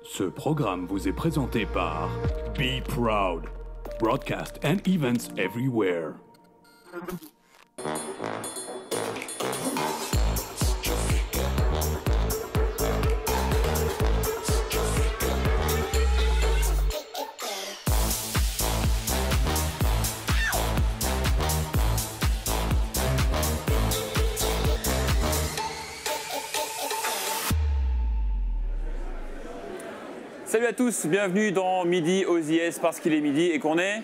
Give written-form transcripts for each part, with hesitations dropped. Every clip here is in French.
Ce programme vous est présenté par Be Proud, broadcast and events everywhere. Salut à tous, bienvenue dans Midi aux IS parce qu'il est midi et qu'on est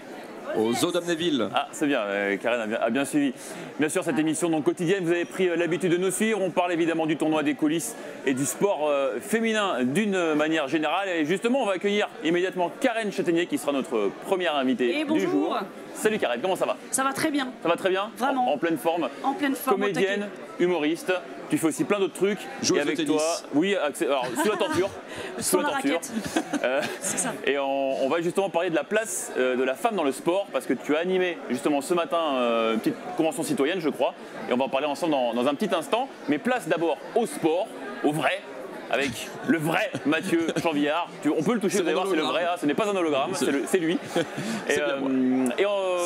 au Zoo d'Amnéville. Ah, c'est bien, Karen a bien suivi. Bien sûr, cette émission donc, quotidienne, vous avez pris l'habitude de nous suivre. On parle évidemment du tournoi des coulisses et du sport féminin d'une manière générale. Et justement, on va accueillir immédiatement Karen Châtaignier qui sera notre première invitée du jour. Salut Karen, comment ça va? Ça va très bien. Ça va très bien? Vraiment. En pleine forme. En pleine forme. Comédienne, humoriste. Tu fais aussi plein d'autres trucs. Joueuse et avec de tennis. toi, oui, alors sous la torture. Sans la raquette. C'est ça. Et on va justement parler de la place de la femme dans le sport parce que tu as animé justement ce matin une petite convention citoyenne, je crois. Et on va en parler ensemble dans un petit instant. Mais place d'abord au sport, au vrai. Avec le vrai Mathieu Chanvillard. On peut le toucher, vous allez voir, c'est le vrai, hein, ce n'est pas un hologramme, c'est lui.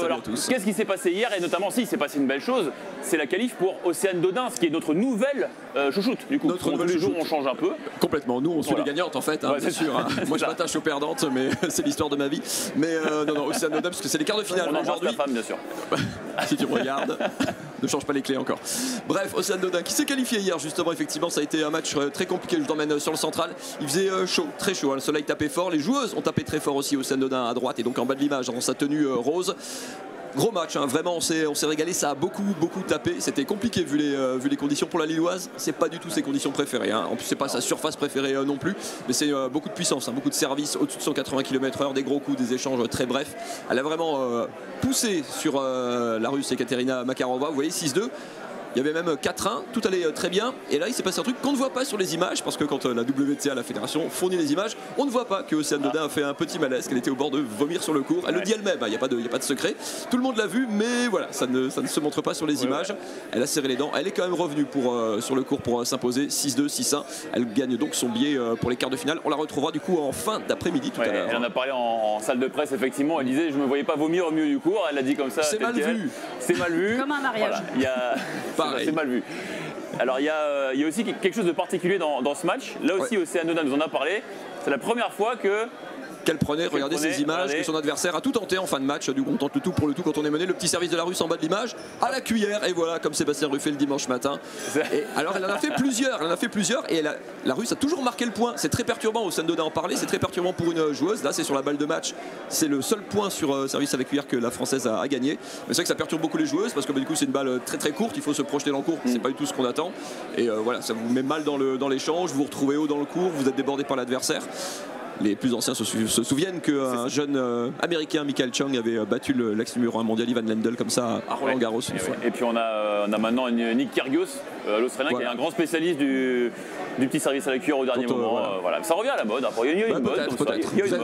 Alors, qu'est-ce qui s'est passé hier? Et notamment, il s'est passé une belle chose, c'est la qualif pour Océane Dodin, ce qui est notre nouvelle chouchoute. Du coup, tous les jours, on change un peu. Complètement, nous, on suit les gagnantes en fait, hein, bien sûr. Hein. Moi, je m'attache aux perdantes, mais c'est l'histoire de ma vie. Mais non, Océane Dodin, parce que c'est les quarts de finale aujourd'hui. On embrasse ta femme, bien sûr. Si tu me regardes, ne change pas les clés encore. Bref, Océane Dodin qui s'est qualifiée hier, justement, effectivement, ça a été un match très compliqué. Je t'emmène sur le central. Il faisait chaud, très chaud. Hein. Le soleil tapait fort. Les joueuses ont tapé très fort aussi. Océane Dodin à droite et donc en bas de l'image dans sa tenue rose. Gros match, hein. Vraiment on s'est régalé, ça a beaucoup tapé, c'était compliqué vu les conditions pour la Lilloise, c'est pas du tout ses conditions préférées, hein. En plus c'est pas sa surface préférée non plus, mais c'est beaucoup de puissance, hein. Beaucoup de services, au-dessus de 180 km/h, des gros coups, des échanges très brefs. Elle a vraiment poussé sur la Russe Ekaterina Makarova, vous voyez 6-2. Il y avait même 4-1, tout allait très bien. Et là, il s'est passé un truc qu'on ne voit pas sur les images, parce que quand la WTA, la fédération, fournit les images, on ne voit pas que Océane Dodin a fait un petit malaise, qu'elle était au bord de vomir sur le court. Elle le dit elle-même, il n'y a pas de secret. Tout le monde l'a vu, mais voilà, ça ne se montre pas sur les images. Elle a serré les dents. Elle est quand même revenue sur le court pour s'imposer 6-2, 6-1. Elle gagne donc son billet pour les quarts de finale. On la retrouvera du coup en fin d'après-midi tout à l'heure. Elle en a parlé en salle de presse, effectivement. Elle disait, je ne me voyais pas vomir au milieu du cours. Elle l'a dit comme ça. C'est mal vu. C'est mal vu. Comme un mariage. Voilà, c'est mal vu. Alors il y a aussi quelque chose de particulier dans ce match. Là aussi, Océane Dodin nous en a parlé. C'est la première fois qu'elle prenait, regardez ces images, que son adversaire a tout tenté en fin de match, du coup on tente le tout pour le tout quand on est mené, le petit service de la Russe en bas de l'image, à la cuillère, et voilà, comme Sébastien Ruffet le dimanche matin. Et alors elle en a fait plusieurs, et la Russe a toujours marqué le point, c'est très perturbant, Océane Dodin en parlait, c'est très perturbant pour une joueuse, là c'est sur la balle de match, c'est le seul point sur service à la cuillère que la Française a gagné, mais c'est vrai que ça perturbe beaucoup les joueuses, parce que du coup c'est une balle très courte, il faut se projeter dans le court, c'est pas du tout ce qu'on attend, et voilà, ça vous met mal dans l'échange, vous vous retrouvez haut dans le court, vous êtes débordé par l'adversaire. Les plus anciens se souviennent qu'un jeune américain, Michael Chang, avait battu l'ex numéro 1 mondial Ivan Lendl comme ça à Roland Garros une fois. Et puis on a maintenant Nick Kyrgios, l'Australien, qui est un grand spécialiste du petit service à la cuillère au dernier moment. Voilà. Ça revient à la mode. Il y a une mode.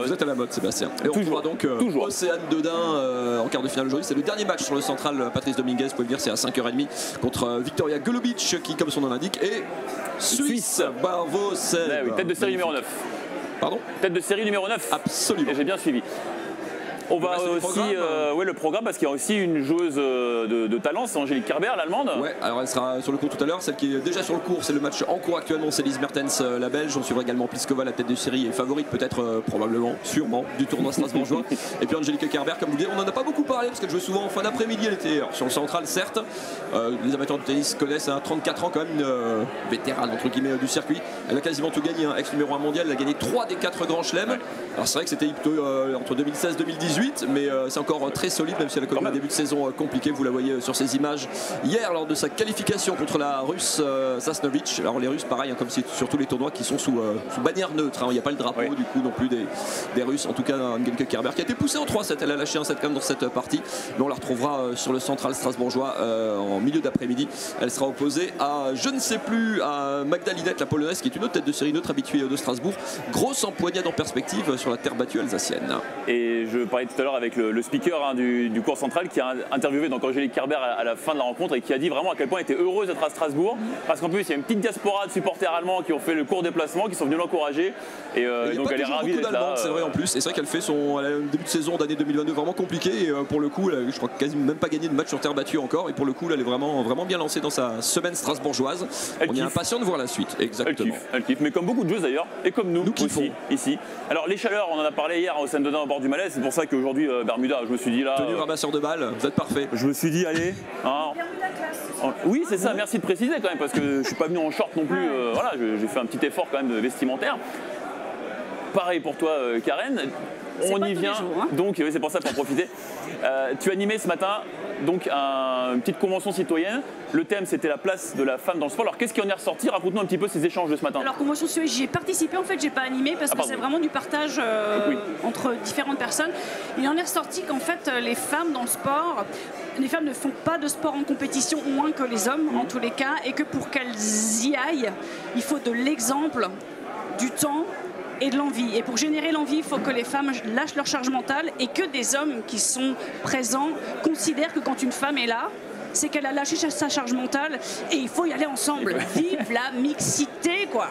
Vous êtes à la mode, Sébastien. Et on retrouvera donc Océane Dodin en quart de finale aujourd'hui. C'est le dernier match sur le central. Patrice Dominguez, vous pouvez le dire, c'est à 5h30 contre Victoria Golubic, qui, comme son nom l'indique, est suisse. Bravo, Seb. Oui, tête de série numéro 9. Pardon? Tête de série numéro 9. Absolument. Et j'ai bien suivi. On va aussi, le programme, parce qu'il y a aussi une joueuse de talent, c'est Angélique Kerber, l'allemande. Ouais, alors elle sera sur le court tout à l'heure. Celle qui est déjà sur le court, c'est le match en cours actuellement, c'est Lise Mertens, la belge. On suivra également Pliskova, la tête de série et favorite peut-être, probablement, sûrement, du tournoi strasbourgeois. Et puis Angélique Kerber, comme vous le dites, on n'en a pas beaucoup parlé parce qu'elle jouait souvent en fin d'après-midi. Elle était sur le central, certes. Les amateurs de tennis connaissent à 34 ans quand même, une vétérane entre guillemets du circuit. Elle a quasiment tout gagné, ex numéro 1 mondial. Elle a gagné 3 des 4 grands chelems. Alors c'est vrai que c'était plutôt entre 2016 et 2018, mais c'est encore très solide, même si elle a connu un début de saison compliqué. Vous la voyez sur ces images hier lors de sa qualification contre la Russe Sasnovich. Alors les Russes, pareil, hein, comme sur tous les tournois qui sont sous bannière neutre. Il n'y a pas le drapeau du coup non plus des Russes. En tout cas, Angélique Kerber qui a été poussée en 3-7. Elle a lâché un 7 quand même dans cette partie. Mais on la retrouvera sur le central strasbourgeois en milieu d'après-midi. Elle sera opposée à, je ne sais plus, à Magda Lidek, la polonaise, qui est une autre tête de série neutre habituée de Strasbourg. Grosse empoignade en perspective sur la terre battue alsacienne. Et je parlais tout à l'heure avec le speaker du cours central qui a interviewé donc Angélique Kerber à la fin de la rencontre et qui a dit vraiment à quel point elle était heureuse d'être à Strasbourg parce qu'en plus il y a une petite diaspora de supporters allemands qui ont fait le court déplacement, qui sont venus l'encourager et donc elle est ravie d'être là. C'est vrai en plus, et c'est vrai qu'elle fait elle a un début de saison d'année 2022 vraiment compliqué et pour le coup, je crois quasiment même pas gagné de match sur terre battue encore et pour le coup, là, elle est vraiment bien lancée dans sa semaine strasbourgeoise. On est impatient de voir la suite, exactement. Elle kiffe, mais comme beaucoup de joueuses d'ailleurs et comme nous aussi ici. Alors les chaleurs, on en a parlé hier au Seine-Dedin au bord du Malaise, c'est pour ça qu'aujourd'hui Bermuda, je me suis dit là. Tenue ramasseur de balles, vous êtes parfait. Je me suis dit allez. Oui c'est ça, merci de préciser quand même parce que je suis pas venu en short non plus. Voilà, j'ai fait un petit effort quand même vestimentaire. Pareil pour toi Karen. On y vient, jours, hein. Donc c'est pour ça pour en profiter. Tu animais ce matin donc une petite convention citoyenne. Le thème c'était la place de la femme dans le sport. Alors qu'est-ce qui en est ressorti? Raconte-nous un petit peu ces échanges de ce matin. Alors convention citoyenne, j'y ai participé, en fait j'ai pas animé parce que c'est vraiment du partage entre différentes personnes. Il en est ressorti qu'en fait les femmes dans le sport, les femmes ne font pas de sport en compétition moins que les hommes en tous les cas, et que pour qu'elles y aillent, il faut de l'exemple, du temps et de l'envie. Et pour générer l'envie, il faut que les femmes lâchent leur charge mentale et que des hommes qui sont présents considèrent que quand une femme est là, c'est qu'elle a lâché sa charge mentale et il faut y aller ensemble. Vive la mixité, quoi.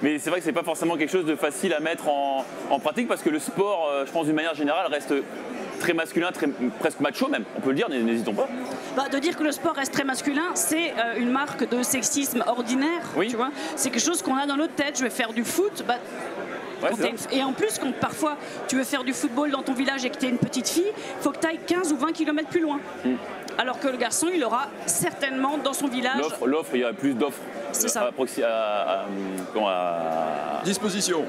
Mais c'est vrai que c'est pas forcément quelque chose de facile à mettre en pratique parce que le sport, je pense d'une manière générale, reste très masculin, presque macho même, on peut le dire, n'hésitons pas. De dire que le sport reste très masculin, c'est une marque de sexisme ordinaire, tu vois. C'est quelque chose qu'on a dans notre tête. Je vais faire du foot, et en plus, quand parfois tu veux faire du football dans ton village et que tu es une petite fille, il faut que tu ailles 15 ou 20 km plus loin. Alors que le garçon, il aura certainement dans son village... L'offre, il y a plus d'offres. C'est ça. Disposition.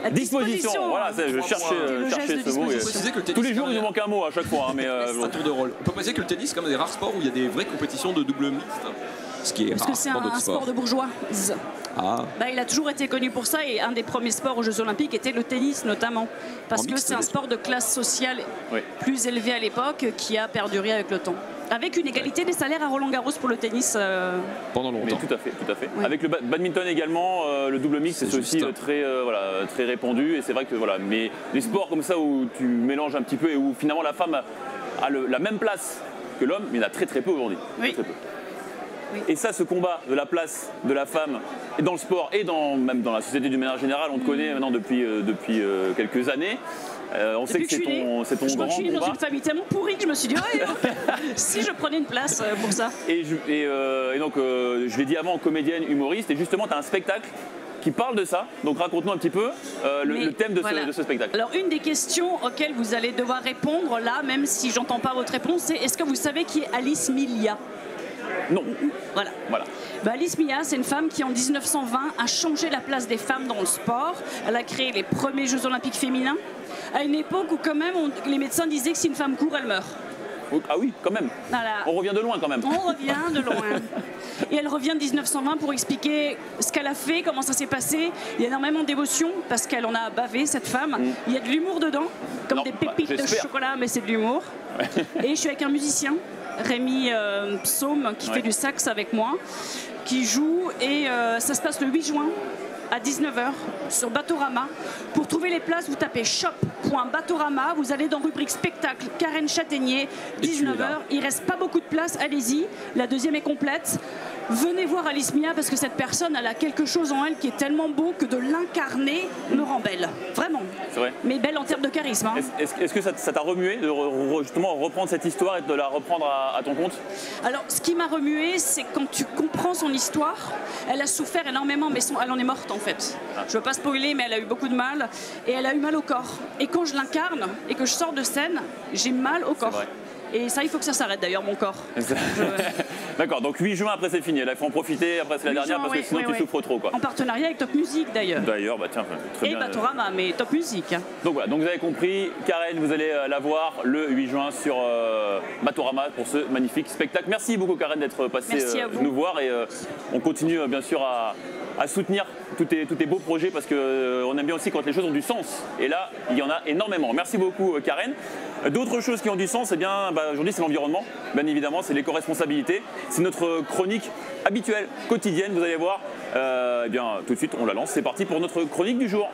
Voilà, je cherchais ce mot. Tous les jours, il nous manque un mot à chaque fois. Mais c'est un tour de rôle. On peut préciser que le tennis, c'est quand même des rares sports où il y a des vraies compétitions de double mixte. Ce qui est parce que c'est un sport de bourgeois. Il a toujours été connu pour ça et un des premiers sports aux Jeux Olympiques était le tennis notamment. Parce que c'est un sport de classe sociale plus élevée à l'époque qui a perduré avec le temps. Avec une égalité des salaires à Roland-Garros pour le tennis. Pendant longtemps. Mais tout à fait. Oui. Avec le badminton également, le double mix c'est aussi très répandu. Et c'est vrai que mais les sports comme ça où tu mélanges un petit peu et où finalement la femme a la même place que l'homme, il y en a très peu aujourd'hui. Oui. Très peu. Oui. Et ça, ce combat de la place de la femme dans le sport et même dans la société d'une manière générale, on te connaît maintenant depuis quelques années. On sait que c'est ton grand combat. Je suis dans une famille tellement pourrie que je me suis dit si je prenais une place pour ça. Et donc, je l'ai dit avant, comédienne, humoriste, et justement, tu as un spectacle qui parle de ça. Donc raconte-nous un petit peu le thème de ce spectacle. Alors une des questions auxquelles vous allez devoir répondre là, même si j'entends pas votre réponse, c'est est-ce que vous savez qui est Alice Milia? Non. Voilà. Alice Mia, c'est une femme qui en 1920 a changé la place des femmes dans le sport. Elle a créé les premiers Jeux Olympiques féminins à une époque où quand même les médecins disaient que si une femme court, elle meurt. Ah oui, quand même. Voilà. On revient de loin quand même. On revient de loin. Et elle revient de 1920 pour expliquer ce qu'elle a fait, comment ça s'est passé. Il y a énormément d'émotions parce qu'elle en a bavé, cette femme. Il y a de l'humour dedans, comme des pépites de chocolat, mais c'est de l'humour. Et je suis avec un musicien, Rémi Psaume, qui fait du sax avec moi, qui joue. Et ça se passe le 8 juin. À 19h sur Batorama. Pour trouver les places, vous tapez shop.batorama. Vous allez dans rubrique spectacle Karen Châtaignier, 19h. Il ne reste pas beaucoup de place, allez-y. La deuxième est complète. Venez voir Alice Mia parce que cette personne, elle a quelque chose en elle qui est tellement beau que de l'incarner me rend belle. Vraiment. C'est vrai. Mais belle en termes de charisme. Hein. Est-ce que ça t'a remué de justement reprendre cette histoire et de la reprendre à ton compte? Alors, ce qui m'a remué, c'est quand tu comprends son histoire. Elle a souffert énormément, mais elle en est morte en fait. Je ne veux pas spoiler, mais elle a eu beaucoup de mal. Et elle a eu mal au corps. Et quand je l'incarne et que je sors de scène, j'ai mal au corps. Et ça, il faut que ça s'arrête d'ailleurs, mon corps. D'accord, donc 8 juin, après c'est fini. Là, il faut en profiter, après c'est la dernière, parce que sinon tu souffres trop. En partenariat avec Top Music d'ailleurs. D'ailleurs, tiens, très bien. Et Batorama, mais Top Music. Donc voilà, donc vous avez compris, Karen, vous allez la voir le 8 juin sur Batorama pour ce magnifique spectacle. Merci beaucoup Karen d'être passée nous voir et on continue bien sûr à soutenir tous tes beaux projets parce qu'on aime bien aussi quand les choses ont du sens. Et là, il y en a énormément. Merci beaucoup Karen. D'autres choses qui ont du sens, aujourd'hui c'est l'environnement, bien évidemment, c'est l'éco-responsabilité. C'est notre chronique habituelle, quotidienne, vous allez voir. Tout de suite, on la lance. C'est parti pour notre chronique du jour.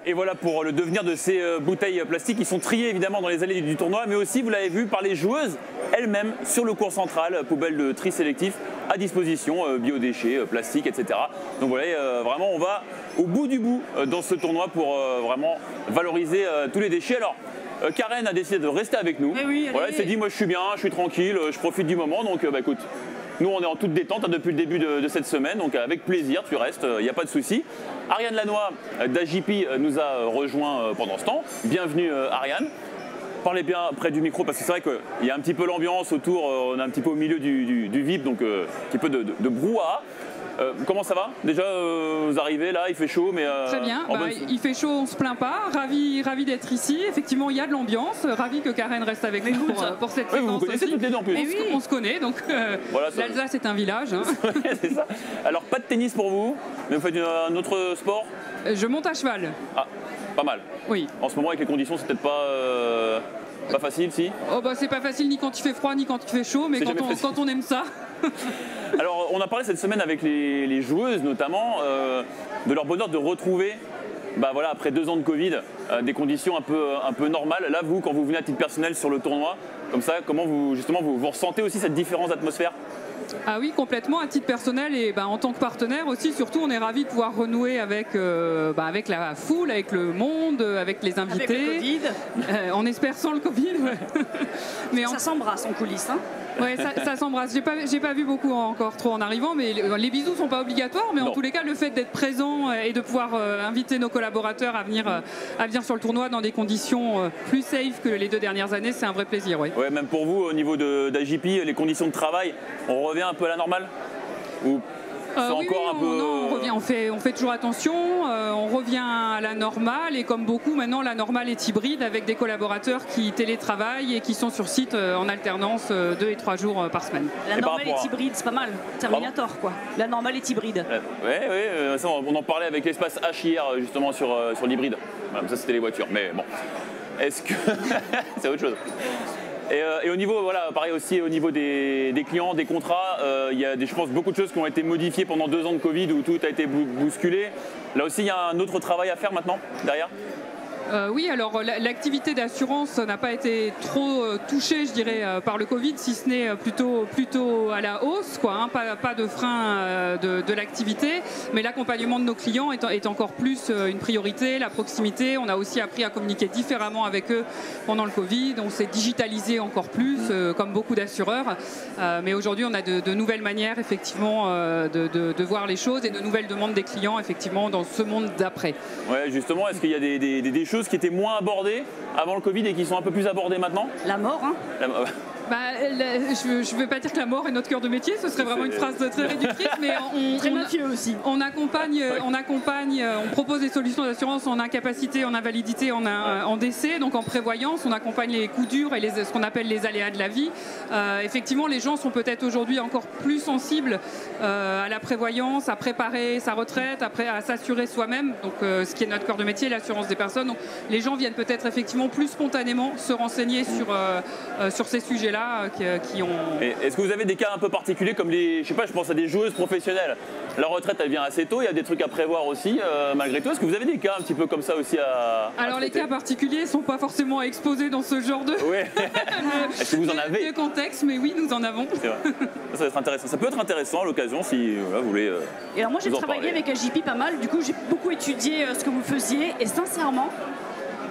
Et voilà pour le devenir de ces bouteilles plastiques qui sont triées évidemment dans les allées du tournoi, mais aussi, vous l'avez vu, par les joueuses elles-mêmes sur le court central, poubelle de tri sélectif à disposition, biodéchets, plastiques, etc. Donc voilà, vraiment on va au bout du bout dans ce tournoi pour vraiment valoriser tous les déchets. Alors, Karen a décidé de rester avec nous. Oui, voilà, elle s'est dit, moi je suis bien, je suis tranquille, je profite du moment, donc écoute. Nous, on est en toute détente depuis le début de cette semaine, donc avec plaisir, tu restes, il n'y a pas de souci. Ariane Lannoy d'AJP nous a rejoint pendant ce temps. Bienvenue Ariane. Parlez bien près du micro parce que c'est vrai qu'il y a un petit peu l'ambiance autour, on est un petit peu au milieu du VIP, donc un petit peu de brouhaha. Comment ça va? Déjà, vous arrivez là, il fait chaud, mais... Très bien, il fait chaud, on se plaint pas. Ravi d'être ici. Effectivement, il y a de l'ambiance. Ravi que Karen reste avec nous pour cette séquence. Vous connaissez aussi. toutes les deux en plus. On se connaît, donc voilà, l'Alsace est un village. Hein. C'est ça. Alors, pas de tennis pour vous, mais vous faites un autre sport? Je monte à cheval. Ah, pas mal. Oui. En ce moment, avec les conditions, c'est peut-être pas facile, si? Oh bah c'est pas facile ni quand il fait froid ni quand il fait chaud, mais quand on aime ça. Alors on a parlé cette semaine avec les joueuses notamment de leur bonheur de retrouver voilà, après 2 ans de Covid des conditions un peu normales. Là vous, quand vous venez à titre personnel sur le tournoi, comme ça, comment vous ressentez aussi cette différence d'atmosphère? Ah oui, complètement, à titre personnel et en tant que partenaire aussi, surtout on est ravis de pouvoir renouer avec la foule, avec le monde, avec les invités. Avec le Covid. On espère sans le Covid. Ouais. Mais ça s'embrasse en coulisses. Hein. Ouais, ça s'embrasse. J'ai pas vu beaucoup encore trop en arrivant, mais les bisous sont pas obligatoires. Mais en tous les cas, le fait d'être présent et de pouvoir inviter nos collaborateurs à venir sur le tournoi dans des conditions plus safe que les 2 dernières années, c'est un vrai plaisir. Oui. Ouais, même pour vous, au niveau d'AJP, les conditions de travail, on revient un peu à la normale? Ou oui, on revient, on fait toujours attention, on revient à la normale et comme beaucoup maintenant la normale est hybride avec des collaborateurs qui télétravaillent et qui sont sur site en alternance 2 et 3 jours par semaine. La normale est hybride, c'est pas mal, Terminator quoi. La normale est hybride. Oui, on en parlait avec l'espace H hier justement sur l'hybride. Ça c'était les voitures, mais bon. Est-ce que c'est autre chose? Et au niveau, voilà, pareil aussi au niveau des clients, des contrats, il y a je pense beaucoup de choses qui ont été modifiées pendant 2 ans de Covid où tout a été bousculé. Là aussi, il y a un autre travail à faire maintenant derrière? Oui, alors l'activité d'assurance n'a pas été trop touchée, je dirais, par le Covid, si ce n'est plutôt à la hausse, quoi, hein, pas de frein de l'activité, mais l'accompagnement de nos clients est encore plus une priorité, la proximité. On a aussi appris à communiquer différemment avec eux pendant le Covid, on s'est digitalisé encore plus, comme beaucoup d'assureurs, mais aujourd'hui on a de nouvelles manières effectivement de voir les choses et de nouvelles demandes des clients effectivement dans ce monde d'après. Ouais, justement, est-ce qu'il y a des choses qui étaient moins abordées avant le Covid et qui sont un peu plus abordées maintenant? La mort, hein. Je ne veux pas dire que la mort est notre cœur de métier, ce serait vraiment une phrase très réductrice, mais très mafieux aussi. On accompagne, on propose des solutions d'assurance en incapacité, en invalidité, en décès, donc en prévoyance, on accompagne les coups durs et ce qu'on appelle les aléas de la vie. Effectivement, les gens sont peut-être aujourd'hui encore plus sensibles à la prévoyance, à préparer sa retraite, à s'assurer soi-même, donc ce qui est notre cœur de métier, l'assurance des personnes. Donc, les gens viennent peut-être effectivement plus spontanément se renseigner sur ces sujets-là. Est-ce que vous avez des cas un peu particuliers comme je sais pas, je pense à des joueuses professionnelles? La retraite elle vient assez tôt, il y a des trucs à prévoir aussi malgré tout. Est-ce que vous avez des cas un petit peu comme ça aussi Alors les cas particuliers ne sont pas forcément exposés dans ce genre de, Est-ce que vous en avez de contexte, mais oui, nous en avons. C'est vrai. Ça va être intéressant. Ça peut être intéressant à l'occasion si vous voulez. Et alors moi j'ai travaillé avec AJP pas mal, du coup j'ai beaucoup étudié ce que vous faisiez et sincèrement,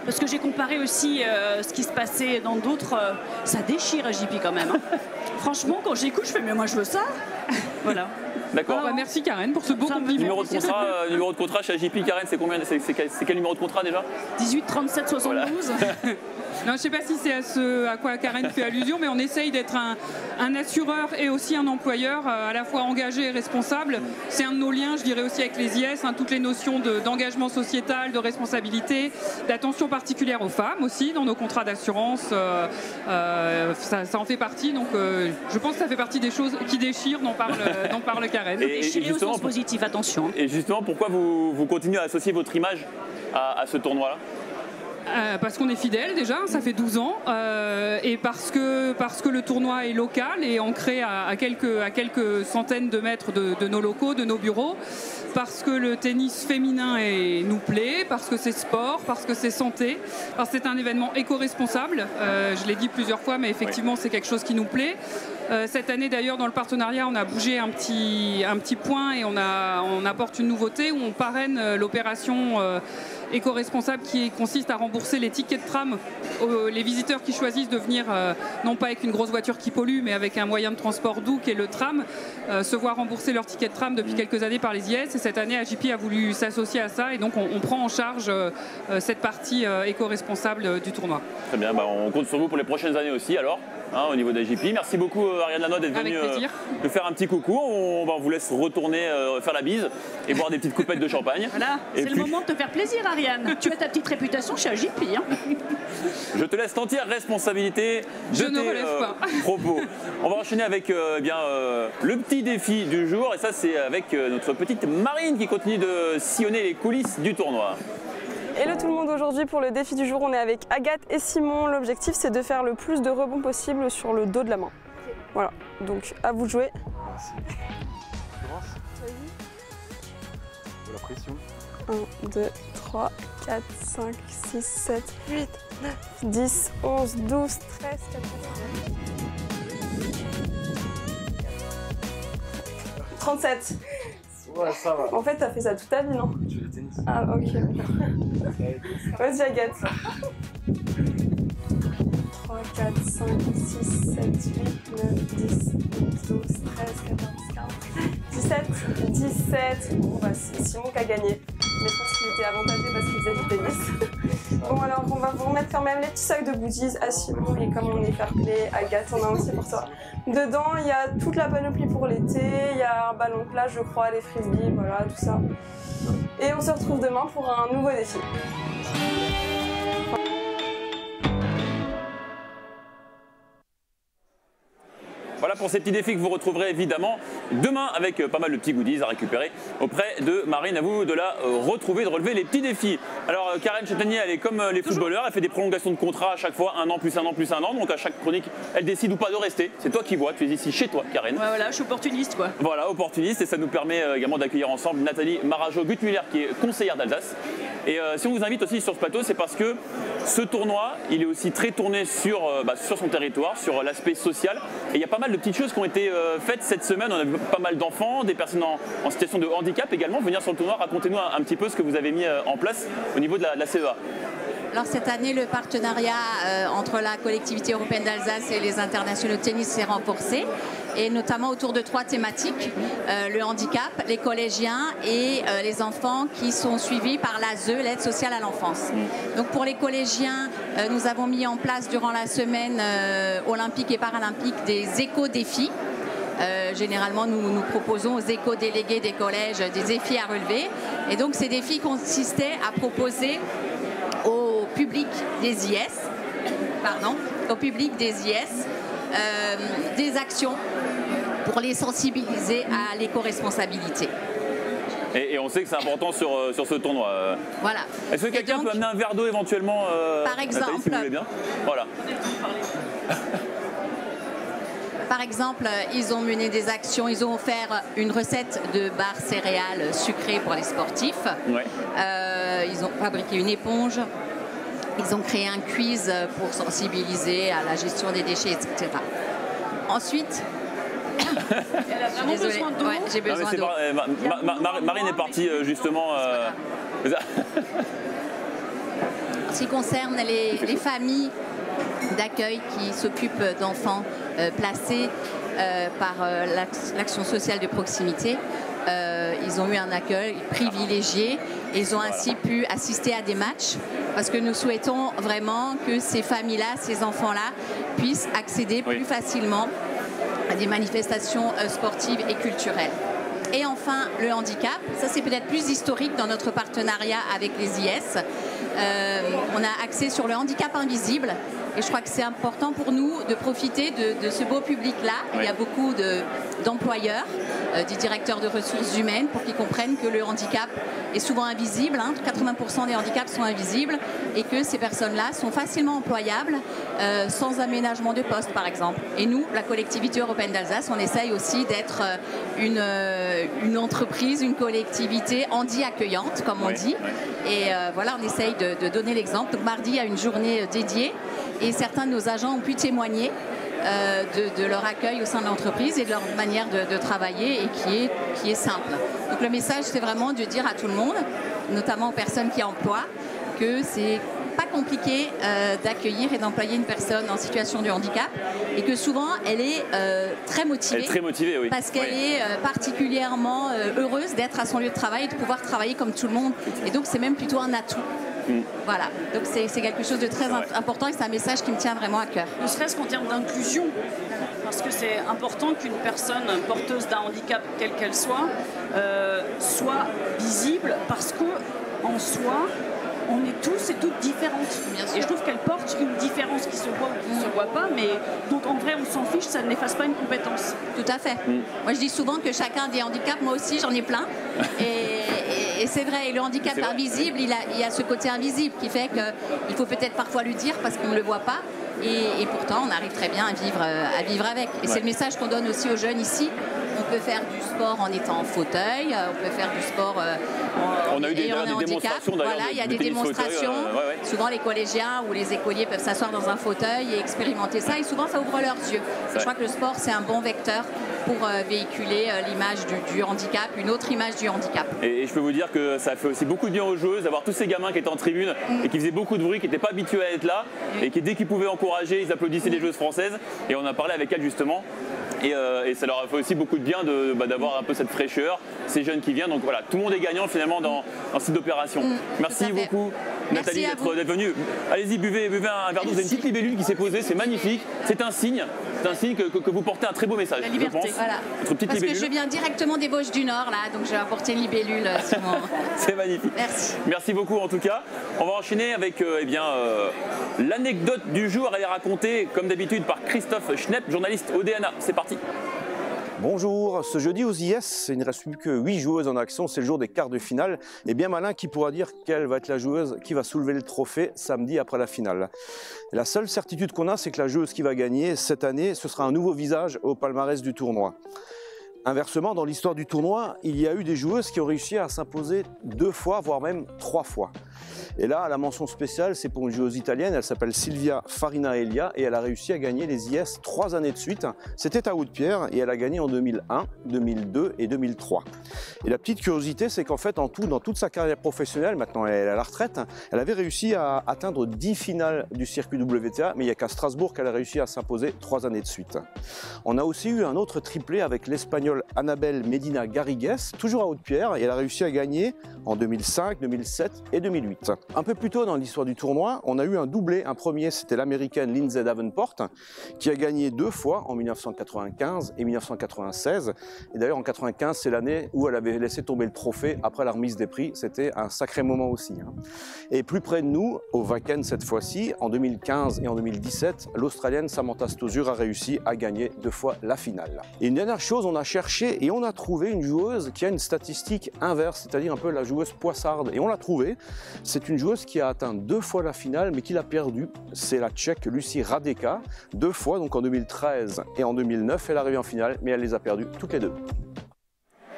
parce que j'ai comparé aussi ce qui se passait dans d'autres, ça déchire AJP quand même. Hein. Franchement, quand j'écoute, je fais mais moi je veux ça. Voilà. D'accord. Merci Karen pour ce beau compliment. Numéro de contrat chez AJP, Karen, c'est combien? C'est quel numéro de contrat déjà? 18 37 72. Voilà. Non, je ne sais pas si c'est à quoi Karen fait allusion, mais on essaye d'être un assureur et aussi un employeur à la fois engagé et responsable. C'est un de nos liens, je dirais aussi avec les IS, toutes les notions d'engagement sociétal, de responsabilité, d'attention particulière aux femmes aussi dans nos contrats d'assurance. Ça en fait partie, donc je pense que ça fait partie des choses qui déchirent, dont parle Karen. Déchirer au sens positif, attention. Et justement, pourquoi vous continuez à associer votre image à ce tournoi-là? Parce qu'on est fidèle déjà, ça fait 12 ans, et parce que le tournoi est local et ancré à quelques centaines de mètres de nos locaux, de nos bureaux. parce que le tennis féminin nous plaît, parce que c'est sport, parce que c'est santé, parce que c'est un événement éco-responsable. Je l'ai dit plusieurs fois, mais effectivement, c'est quelque chose qui nous plaît. Cette année, d'ailleurs, dans le partenariat, on a bougé un petit point et on apporte une nouveauté où on parraine l'opération éco-responsable qui consiste à rembourser les tickets de tram. Les visiteurs qui choisissent de venir, non pas avec une grosse voiture qui pollue, mais avec un moyen de transport doux qui est le tram, se voient rembourser leur ticket de tram depuis quelques années par les IS. Et cette année, AJP a voulu s'associer à ça. Et donc, on prend en charge cette partie éco-responsable du tournoi. Très bien, on compte sur vous pour les prochaines années aussi, alors. Au niveau d'AJP. Merci beaucoup Ariane Lanois d'être venue nous faire un petit coucou. On vous laisse retourner faire la bise et boire des petites coupettes de champagne. Voilà, c'est le moment de te faire plaisir Ariane. Tu as ta petite réputation chez AJP. Je te laisse l'entière responsabilité de tes propos. On va enchaîner avec le petit défi du jour et ça c'est avec notre petite Marine qui continue de sillonner les coulisses du tournoi. Hello tout le monde, aujourd'hui pour le défi du jour on est avec Agathe et Simon. L'objectif c'est de faire le plus de rebonds possible sur le dos de la main. Voilà, donc à vous de jouer. Merci. De la pression. 1, 2, 3, 4, 5, 6, 7, 8, 9, 10, 11, 12, 13, 14, 37. Ouais, ça va. En fait, t'as fait ça toute ta vie, non? Je fais du tennis. Ah, ok. Vas-y, Agathe. 3, 4, 5, 6, 7, 8, 9, 10, 12, 13, 14, 15, 17. 17. Bon, bah, c'est Simon qui a gagné. Mais je pense qu'il était avantagé parce qu'il faisait du tennis. Bon, alors, on va vous remettre quand même les petits sacs de goodies à Simon. Et comme on est fair play, Agathe, on a aussi pour toi. Dedans, il y a toute la panoplie pour l'été. Il y a un ballon de plage, je crois, les frisbees, voilà, tout ça. Et on se retrouve demain pour un nouveau défi. Voilà pour ces petits défis que vous retrouverez évidemment demain avec pas mal de petits goodies à récupérer auprès de Marine. À vous de la retrouver, de relever les petits défis. Alors Karen Chatanier, elle est comme les footballeurs, elle fait des prolongations de contrat à chaque fois, 1 an plus 1 an plus 1 an. Donc à chaque chronique, elle décide ou pas de rester. C'est toi qui vois, tu es ici chez toi, Karen. Ouais, voilà, je suis opportuniste quoi. Voilà, opportuniste et ça nous permet également d'accueillir ensemble Nathalie Marajo-Gutmuller qui est conseillère d'Alsace. Et si on vous invite aussi sur ce plateau, c'est parce que ce tournoi, il est aussi très tourné sur son territoire, sur l'aspect social. Et il y a pas mal de petites choses qui ont été faites cette semaine. On a vu pas mal d'enfants, des personnes en situation de handicap également venir sur le tournoi. Racontez-nous un petit peu ce que vous avez mis en place au niveau de la CEA. Alors cette année, le partenariat entre la collectivité européenne d'Alsace et les internationaux de tennis s'est renforcé, et notamment autour de 3 thématiques, le handicap, les collégiens et les enfants qui sont suivis par l'ASE, l'aide sociale à l'enfance. Donc pour les collégiens, nous avons mis en place durant la semaine olympique et paralympique des éco-défis. Généralement, nous proposons aux éco-délégués des collèges des défis à relever. Et donc ces défis consistaient à proposer au public des IS, des actions pour les sensibiliser à l'éco-responsabilité. Et on sait que c'est important sur ce tournoi. Voilà. Est-ce que quelqu'un peut amener un verre d'eau éventuellement par exemple, Nathalie, si vous voulez bien. Voilà. Par exemple, ils ont mené des actions, ils ont offert une recette de barres céréales sucrées pour les sportifs. Ouais. Ils ont fabriqué une éponge. Ils ont créé un quiz pour sensibiliser à la gestion des déchets, etc. Ensuite, elle a vraiment besoin d'eau. Ouais, j'ai besoin d'eau. Marine est partie justement. En ce qui concerne les familles d'accueil qui s'occupent d'enfants placés par l'action sociale de proximité, ils ont eu un accueil privilégié. Ils ont ainsi pu assister à des matchs parce que nous souhaitons vraiment que ces familles-là, ces enfants-là puissent accéder plus facilement à des manifestations sportives et culturelles. Et enfin, le handicap, ça c'est peut-être plus historique dans notre partenariat avec les IS. On a axé sur le handicap invisible et je crois que c'est important pour nous de profiter de ce beau public-là. Il y a beaucoup d'employeurs des directeurs de ressources humaines pour qu'ils comprennent que le handicap est souvent invisible. 80% des handicaps sont invisibles et que ces personnes-là sont facilement employables sans aménagement de poste, par exemple. Et nous, la collectivité européenne d'Alsace, on essaye aussi d'être une entreprise, une collectivité handi-accueillante, comme on dit. Et voilà, on essaye de donner l'exemple. Donc mardi, il y a une journée dédiée et certains de nos agents ont pu témoigner de leur accueil au sein de l'entreprise et de leur manière de travailler et qui est simple. Donc le message, c'est vraiment de dire à tout le monde, notamment aux personnes qui emploient, que c'est pas compliqué d'accueillir et d'employer une personne en situation de handicap et que souvent elle est très motivée. Elle est très motivée, oui. Parce qu'elle est particulièrement heureuse d'être à son lieu de travail et de pouvoir travailler comme tout le monde. Et donc c'est même plutôt un atout. Voilà, donc c'est quelque chose de très important et c'est un message qui me tient vraiment à cœur. Ne serait-ce qu'en termes d'inclusion, parce que c'est important qu'une personne porteuse d'un handicap, quelle qu'elle soit visible, parce qu'en soi, on est tous et toutes différentes. Et je trouve qu'elle porte une différence qui se voit ou qui ne se voit pas, mais donc en vrai on s'en fiche, ça n'efface pas une compétence. Tout à fait. Moi je dis souvent que chacun a des handicaps, moi aussi j'en ai plein. Et c'est vrai, et le handicap invisible, il y a ce côté invisible qui fait qu'il faut peut-être parfois le dire parce qu'on ne le voit pas. Et pourtant, on arrive très bien à vivre avec. Et c'est le message qu'on donne aussi aux jeunes ici. On peut faire du sport en étant en fauteuil, on peut faire du sport on a eu des démonstrations d'ailleurs. Voilà, il y a des démonstrations. Souvent, les collégiens ou les écoliers peuvent s'asseoir dans un fauteuil et expérimenter ça. Et souvent, ça ouvre leurs yeux. Je crois que le sport, c'est un bon vecteur pour véhiculer l'image du handicap, une autre image du handicap. Et je peux vous dire que ça fait aussi beaucoup de bien aux joueuses d'avoir tous ces gamins qui étaient en tribune et qui faisaient beaucoup de bruit, qui n'étaient pas habitués à être là et qui dès qu'ils pouvaient encourager, ils applaudissaient les joueuses françaises. Et on a parlé avec elles justement. Et ça leur a fait aussi beaucoup de bien d'avoir un peu cette fraîcheur, ces jeunes qui viennent. Donc voilà, tout le monde est gagnant finalement dans cette opération. Merci beaucoup Nathalie d'être venue. Allez-y, buvez un verre d'eau. Vous avez une petite libellule qui s'est posée, c'est magnifique. C'est un signe que vous portez un très beau message. La liberté, je pense. voilà. Parce que je viens directement des Vosges du Nord, là, donc je vais apporter une libellule sur mon... C'est magnifique. Merci. Merci beaucoup en tout cas. On va enchaîner avec l'anecdote du jour. Elle est racontée comme d'habitude par Christophe Schnepp, journaliste au DNA. C'est parti. Bonjour, ce jeudi aux IS, il ne reste plus que 8 joueuses en action, c'est le jour des quarts de finale. Et bien malin qui pourra dire quelle va être la joueuse qui va soulever le trophée samedi après la finale. Et la seule certitude qu'on a, c'est que la joueuse qui va gagner cette année, ce sera un nouveau visage au palmarès du tournoi. Inversement, dans l'histoire du tournoi, il y a eu des joueuses qui ont réussi à s'imposer 2 fois, voire même 3 fois. Et là, la mention spéciale, c'est pour une joueuse italienne, elle s'appelle Silvia Farinaelia et elle a réussi à gagner les IS 3 années de suite. C'était à Haute-Pierre et elle a gagné en 2001, 2002 et 2003. Et la petite curiosité, c'est qu'en fait, en tout, dans toute sa carrière professionnelle, maintenant elle est à la retraite, elle avait réussi à atteindre 10 finales du circuit WTA, mais il n'y a qu'à Strasbourg qu'elle a réussi à s'imposer 3 années de suite. On a aussi eu un autre triplé avec l'Espagnole Anabel Medina Garrigues, toujours à Haute-Pierre, et elle a réussi à gagner en 2005, 2007 et 2008. Un peu plus tôt dans l'histoire du tournoi, on a eu un doublé. Un premier, c'était l'américaine Lindsay Davenport, qui a gagné 2 fois, en 1995 et 1996. Et d'ailleurs, en 1995, c'est l'année où elle avait laissé tomber le trophée après la remise des prix. C'était un sacré moment aussi. Et plus près de nous, au Wacken cette fois-ci, en 2015 et en 2017, l'Australienne Samantha Stosur a réussi à gagner 2 fois la finale. Et une dernière chose, on a cherché et on a trouvé une joueuse qui a une statistique inverse, c'est-à-dire un peu la joueuse poissarde. Et on l'a trouvée. C'est une joueuse qui a atteint 2 fois la finale, mais qui l'a perdue. C'est la Tchèque Lucie Radeka, 2 fois, donc en 2013 et en 2009. Elle est arrivée en finale, mais elle les a perdues toutes les 2.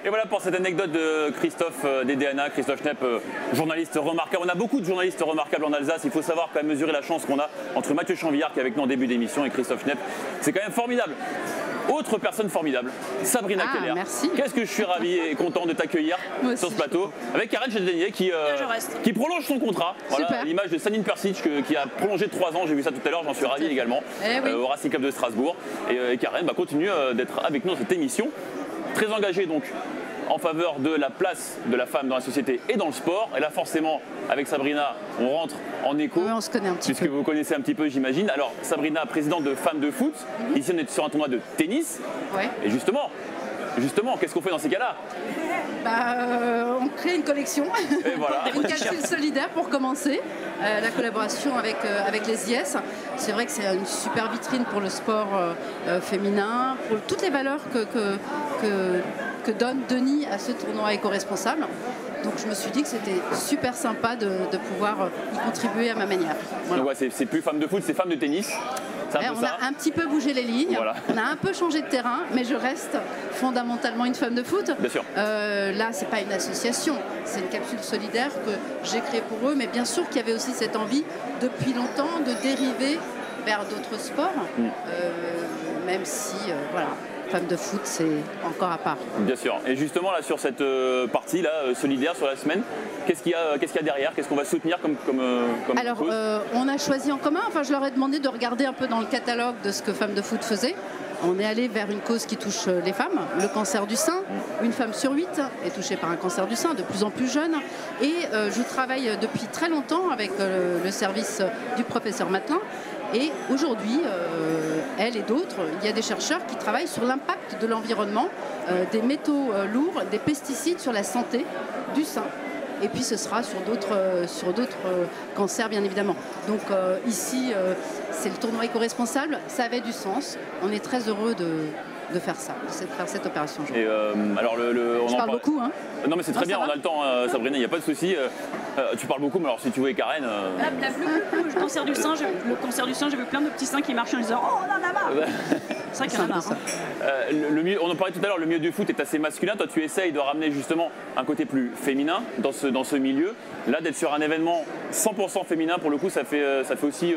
Et voilà pour cette anecdote de Christophe des DNA, Christophe Schnepp, journaliste remarquable. On a beaucoup de journalistes remarquables en Alsace. Il faut savoir quand même mesurer la chance qu'on a entre Mathieu Chanvillard qui est avec nous en début d'émission et Christophe Schnepp. C'est quand même formidable. Autre personne formidable, Sabrina Keller. Merci. Qu'est-ce que je suis ravi et content de t'accueillir sur ce plateau avec Karen Chedenier qui prolonge son contrat. Voilà, l'image de Sanine Persic qui a prolongé de 3 ans, j'ai vu ça tout à l'heure, j'en suis ravi également, au Racing Club de Strasbourg. Et Karen continue d'être avec nous dans cette émission, très engagée donc en faveur de la place de la femme dans la société et dans le sport. Et là, forcément, avec Sabrina, on rentre en écho. Oui, on se connaît un petit peu. Puisque vous connaissez un petit peu, j'imagine. Alors, Sabrina, présidente de Femmes de Foot. Ici, on est sur un tournoi de tennis. Ouais. Et justement, qu'est-ce qu'on fait dans ces cas-là? On crée une collection. Et voilà. Une calcul solidaire pour commencer. La collaboration avec les IS. C'est vrai que c'est une super vitrine pour le sport féminin, pour toutes les valeurs que donne Denis à ce tournoi éco-responsable. Donc je me suis dit que c'était super sympa de pouvoir y contribuer à ma manière. Voilà. Donc ouais, c'est plus femme de foot, c'est femme de tennis. On a un petit peu bougé les lignes, voilà. On a un peu changé de terrain, mais je reste fondamentalement une femme de foot. Bien sûr. Là, c'est pas une association, c'est une capsule solidaire que j'ai créée pour eux, mais bien sûr qu'il y avait aussi cette envie depuis longtemps de dériver vers d'autres sports, même si, voilà. Femme de foot, c'est encore à part. Bien sûr. Et justement, là, sur cette partie là, solidaire sur la semaine, qu'est-ce qu'il y a derrière? Qu'est-ce qu'on va soutenir comme Alors, cause on a choisi en commun. Enfin, je leur ai demandé de regarder un peu dans le catalogue de ce que Femmes de foot faisait. On est allé vers une cause qui touche les femmes, le cancer du sein. Une femme sur 8 est touchée par un cancer du sein, de plus en plus jeune. Et je travaille depuis très longtemps avec le service du professeur Matelin. Et aujourd'hui, elle et d'autres, il y a des chercheurs qui travaillent sur l'impact de l'environnement, des métaux lourds, des pesticides sur la santé du sein. Et puis ce sera sur d'autres cancers, bien évidemment. Donc ici, c'est le tournoi éco-responsable, ça avait du sens. On est très heureux de faire ça, de faire cette opération. Et alors je parle beaucoup, hein. Non mais c'est très bien, on a le temps, Sabrina, il n'y a pas de souci. Tu parles beaucoup, mais alors si tu veux Karen... Le cancer du sein, j'ai vu plein de petits seins qui marchent en disant « Oh, on en a marre !» C'est vrai qu'il y en a marre. On en parlait tout à l'heure, le milieu du foot est assez masculin. Toi, tu essayes de ramener justement un côté plus féminin dans ce milieu. Là, d'être sur un événement 100% féminin, pour le coup, ça fait aussi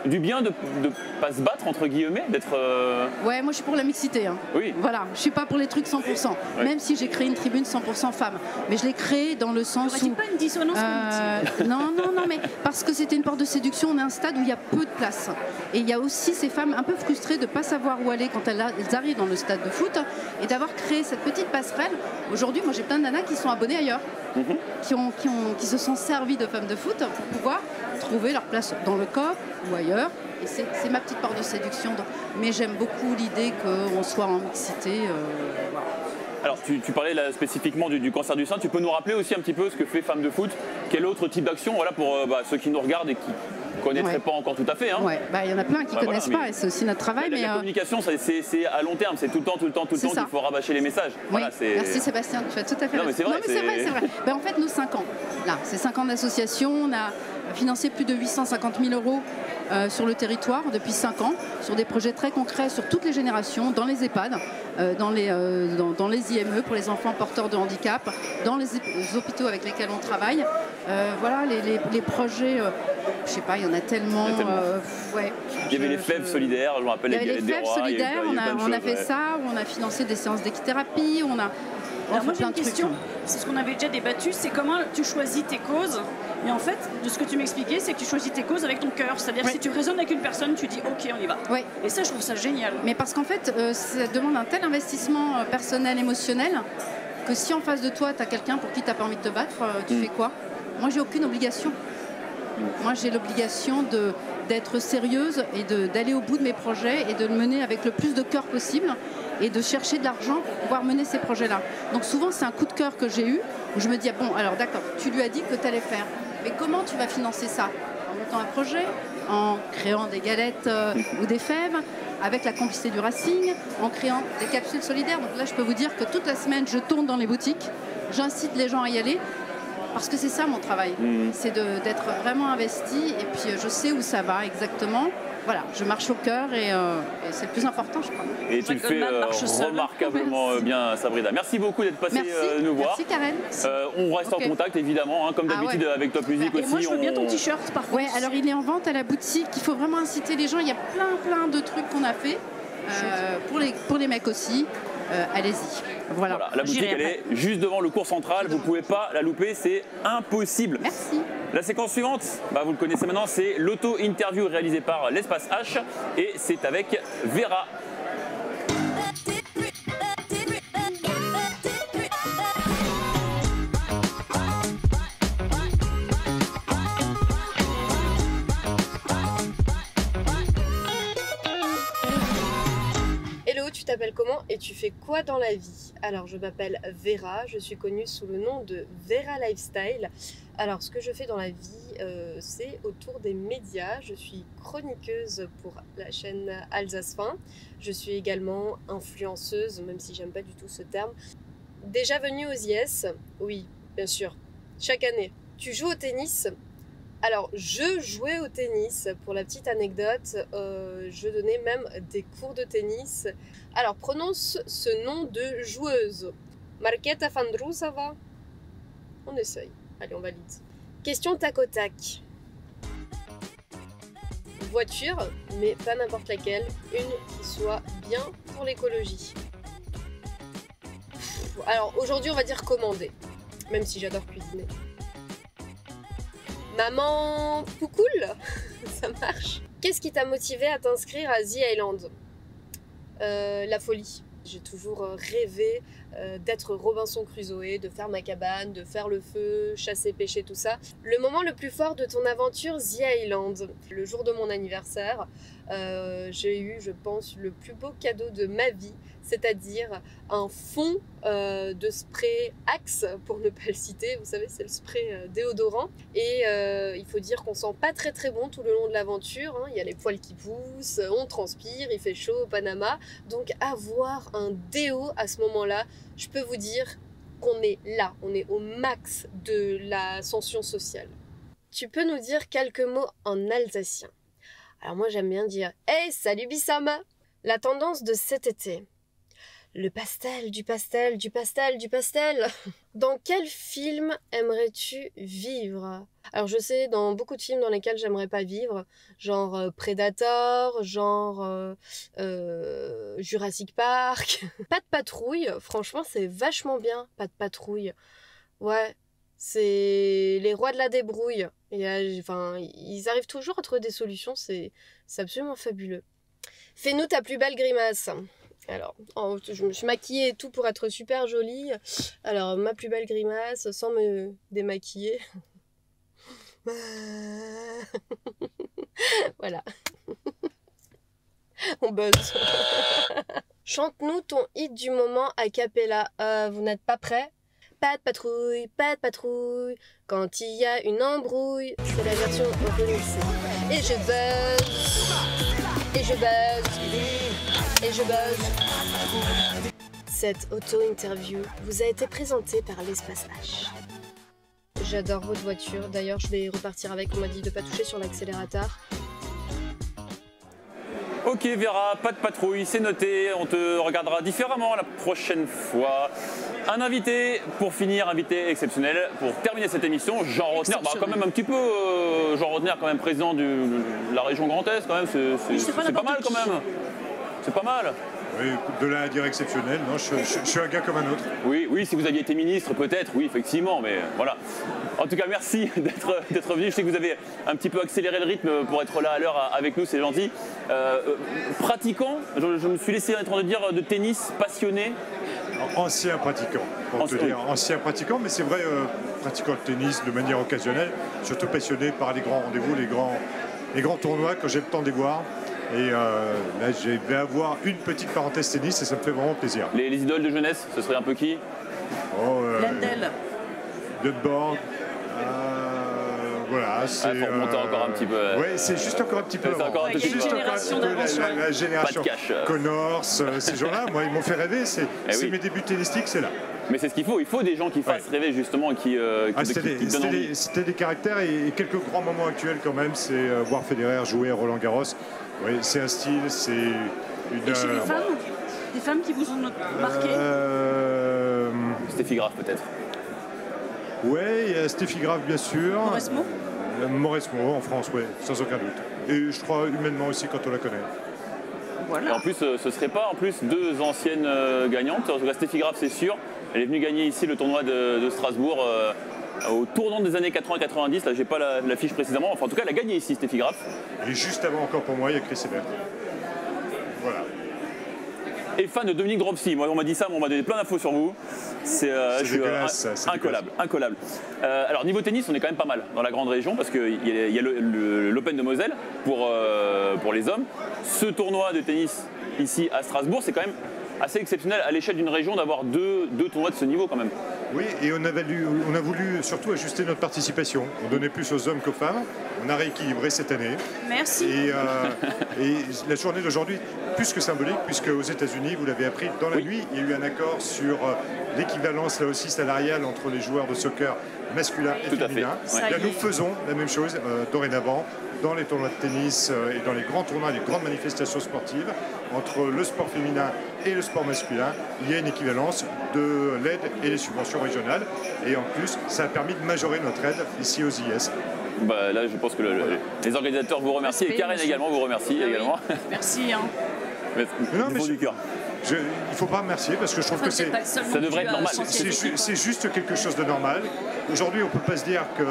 du bien de ne pas se battre, entre guillemets, d'être... Ouais, moi je suis pour la mixité. Hein. Oui. Voilà, je suis pas pour les trucs 100%. Oui. Même si j'ai créé une tribune 100% femmes. Mais je l'ai créée dans le sens où... pas une dissonance cognitive. Non, mais parce que c'était une porte de séduction. On est à un stade où il y a peu de place. Et il y a aussi ces femmes un peu frustrées de ne pas savoir où aller quand elles arrivent dans le stade de foot et d'avoir créé cette petite passerelle. Aujourd'hui, moi j'ai plein de nanas qui sont abonnées ailleurs, qui se sont servies de femmes de foot pour pouvoir trouver leur place dans le COP ou ailleurs. Et c'est ma petite porte de séduction. Mais j'aime beaucoup l'idée qu'on soit en mixité. Voilà. Alors tu parlais là, spécifiquement du cancer du sein, tu peux nous rappeler aussi un petit peu ce que fait Femmes de foot, quel autre type d'action, voilà, pour ceux qui nous regardent et qui ne connaîtraient pas encore tout à fait. Hein. Ouais, il y en a plein qui ne connaissent pas et c'est aussi notre travail. Mais la communication, c'est à long terme, c'est tout le temps qu'il faut rabâcher les messages. Oui. Voilà, merci Sébastien, tu as tout à fait raison. Non mais c'est vrai. En fait, nos 5 ans, là, c'est 5 ans d'association, on a financé plus de 850 000 € sur le territoire depuis 5 ans, sur des projets très concrets sur toutes les générations, dans les EHPAD, dans les IME pour les enfants porteurs de handicap, dans les hôpitaux avec lesquels on travaille. Voilà, les projets, je sais pas, il y en a tellement. Il y avait les fleuves solidaires, je me rappelle. Il y avait les fleuves solidaires, on a fait ça, on a financé des séances d'équithérapie, on a... Alors moi j'ai une question, c'est ce qu'on avait déjà débattu, c'est comment tu choisis tes causes. Et en fait, de ce que tu m'expliquais, c'est que tu choisis tes causes avec ton cœur. C'est-à-dire que si tu raisonnes avec une personne, tu dis ok, on y va. Oui. Et ça, je trouve ça génial. Mais parce qu'en fait, ça demande un tel investissement personnel, émotionnel, que si en face de toi, tu as quelqu'un pour qui tu n'as pas envie de te battre, tu fais quoi? Moi, j'ai aucune obligation. Moi, j'ai l'obligation d'être sérieuse et d'aller au bout de mes projets et de le mener avec le plus de cœur possible et de chercher de l'argent pour pouvoir mener ces projets-là. Donc souvent, c'est un coup de cœur que j'ai eu où je me dis, ah bon, alors d'accord, tu lui as dit que tu allais faire. Mais comment tu vas financer ça? En montant un projet, en créant des galettes ou des fèves, avec la complicité du Racing, en créant des capsules solidaires. Donc là, je peux vous dire que toute la semaine, je tourne dans les boutiques, j'incite les gens à y aller. Parce que c'est ça mon travail, c'est d'être vraiment investi et puis je sais où ça va exactement. Voilà, je marche au cœur et c'est le plus important, je crois. Et tu le fais remarquablement bien, Sabrina. Merci beaucoup d'être passée nous voir. Merci Karen. On reste en contact évidemment, hein, comme d'habitude avec Top Music aussi. Et moi je veux bien ton t-shirt par contre. Ouais, alors il est en vente à la boutique, il faut vraiment inciter les gens. Il y a plein de trucs qu'on a fait pour les mecs aussi. Allez-y. Voilà. La boutique elle est juste devant le cours central, vous ne pouvez pas la louper, c'est impossible. Merci. La séquence suivante, vous le connaissez maintenant, c'est l'auto-interview réalisée par l'Espace H et c'est avec Vera. Tu t'appelles comment et tu fais quoi dans la vie? Alors je m'appelle Vera, je suis connue sous le nom de Vera Lifestyle. Alors ce que je fais dans la vie, c'est autour des médias. Je suis chroniqueuse pour la chaîne Alsace Fin. Je suis également influenceuse, même si j'aime pas du tout ce terme. déjà venu aux IS? Oui, bien sûr. Chaque année. Tu joues au tennis? Alors, je jouais au tennis. Pour la petite anecdote, je donnais même des cours de tennis. Alors, prononce ce nom de joueuse. Marketa Vandrousova. On essaye. Allez, on valide. Question tac au tac. Voiture, mais pas n'importe laquelle. Une qui soit bien pour l'écologie. Alors, aujourd'hui, on va dire commander. Même si j'adore cuisiner. Maman Poucoule, ça marche. Qu'est-ce qui t'a motivé à t'inscrire à The Island? La folie. J'ai toujours rêvé d'être Robinson Crusoe, de faire ma cabane, de faire le feu, chasser, pêcher, tout ça. Le moment le plus fort de ton aventure The Island, le jour de mon anniversaire, j'ai eu, je pense, le plus beau cadeau de ma vie, c'est-à-dire un fond de spray Axe, pour ne pas le citer, vous savez, c'est le spray déodorant. Et il faut dire qu'on sent pas très très bon tout le long de l'aventure, hein. Il y a les poils qui poussent, on transpire, il fait chaud au Panama. Donc avoir un déo à ce moment-là, je peux vous dire qu'on est là, on est au max de l'ascension sociale. Tu peux nous dire quelques mots en alsacien? Alors moi j'aime bien dire « Hey, salut Bissama !» La tendance de cet été. Le pastel, du pastel, du pastel, du pastel. Dans quel film aimerais-tu vivre? Alors je sais, dans beaucoup de films dans lesquels j'aimerais pas vivre, genre Predator, genre Jurassic Park. Pas de patrouille, franchement c'est vachement bien, pas de patrouille. Ouais, c'est les rois de la débrouille. Et, enfin, ils arrivent toujours à trouver des solutions, c'est absolument fabuleux. Fais-nous ta plus belle grimace. Alors, je me suis maquillée et tout pour être super jolie. Alors, ma plus belle grimace, sans me démaquiller. Voilà. On buzz. Chante-nous ton hit du moment a cappella. Vous n'êtes pas prêts? Pas de patrouille, quand il y a une embrouille. C'est la version remixée. Et je buzz, et je buzz, et je buzz. Cette auto-interview vous a été présentée par l'Espace H. J'adore votre voiture, d'ailleurs je vais repartir avec, on m'a dit de ne pas toucher sur l'accélérateur. Ok Vera, pas de patrouille, c'est noté, on te regardera différemment la prochaine fois. Un invité, pour finir, invité exceptionnel, pour terminer cette émission, Jean Rotner, bah, quand même un petit peu, Jean Rotner quand même président de la région Grand Est, quand même, c'est pas mal quand même, c'est pas mal. Oui, de là à dire exceptionnel, non, je suis un gars comme un autre. Oui, oui, si vous aviez été ministre, peut-être, oui, effectivement, mais voilà. En tout cas, merci d'être venu. Je sais que vous avez un petit peu accéléré le rythme pour être là à l'heure avec nous, c'est gentil. Pratiquant, je me suis laissé entendre dire de tennis, passionné. Ancien pratiquant, pour te dire, ancien pratiquant, mais c'est vrai, pratiquant de tennis de manière occasionnelle, surtout passionné par les grands rendez-vous, les grands tournois, quand j'ai le temps de les voir. Et là, je vais avoir une petite parenthèse tennis et ça me fait vraiment plaisir. Les idoles de jeunesse, ce serait un peu qui? Lendl. Bloodborne. Voilà, c'est. Il faut remonter encore un petit peu. Oui, c'est juste encore un petit peu. Juste encore un petit peu la génération. Connors, ces gens-là, moi, ils m'ont fait rêver. C'est mes débuts tennistiques, c'est là. Mais c'est ce qu'il faut. Il faut des gens qui fassent rêver justement, qui donnent envie. C'était des caractères et quelques grands moments actuels quand même. C'est voir Federer jouer à Roland Garros. Oui, c'est un style, c'est une. Et chez les femmes, des femmes qui vous ont marqué. Steffi Graf peut-être. Oui, il y a Steffi Graf bien sûr. Mauresmo. Mauresmo en France, oui, sans aucun doute. Et je crois humainement aussi quand on la connaît. Voilà. Et en plus, ce serait pas en plus deux anciennes gagnantes. En tout cas, Steffi Graf, c'est sûr. Elle est venue gagner ici le tournoi de Strasbourg au tournant des années 80-90. Là, j'ai pas la fiche précisément. Enfin, en tout cas, elle a gagné ici, Steffi Graf. Et juste avant encore pour moi, il y a Chris Evert. Voilà. Et fan de Dominique Dropsy. Moi, on m'a dit ça, mais on m'a donné plein d'infos sur vous. C'est incollable. Alors, niveau tennis, on est quand même pas mal dans la grande région parce qu'il y a l'Open de Moselle pour les hommes. Ce tournoi de tennis ici à Strasbourg, c'est quand même assez exceptionnel à l'échelle d'une région d'avoir deux tournois de ce niveau quand même. Oui, et on a voulu surtout ajuster notre participation. On donnait plus aux hommes qu'aux femmes. On a rééquilibré cette année. Merci. Et la journée d'aujourd'hui, plus que symbolique, puisque aux États-Unis, vous l'avez appris, dans la nuit, il y a eu un accord sur l'équivalence, là aussi, salariale entre les joueurs de soccer masculin et féminin. Là, nous faisons la même chose dorénavant dans les tournois de tennis et dans les grands tournois, les grandes manifestations sportives, entre le sport féminin et le sport masculin, il y a une équivalence de l'aide et les subventions régionales. Et en plus, ça a permis de majorer notre aide ici aux IS. Bah, là, je pense que les organisateurs vous remercient et Karen également vous remercie également. Merci. Hein. Non, mais du cœur. Il ne faut pas remercier parce que je trouve que ça devrait être normal. C'est juste quelque chose de normal. Aujourd'hui, on ne peut pas se dire que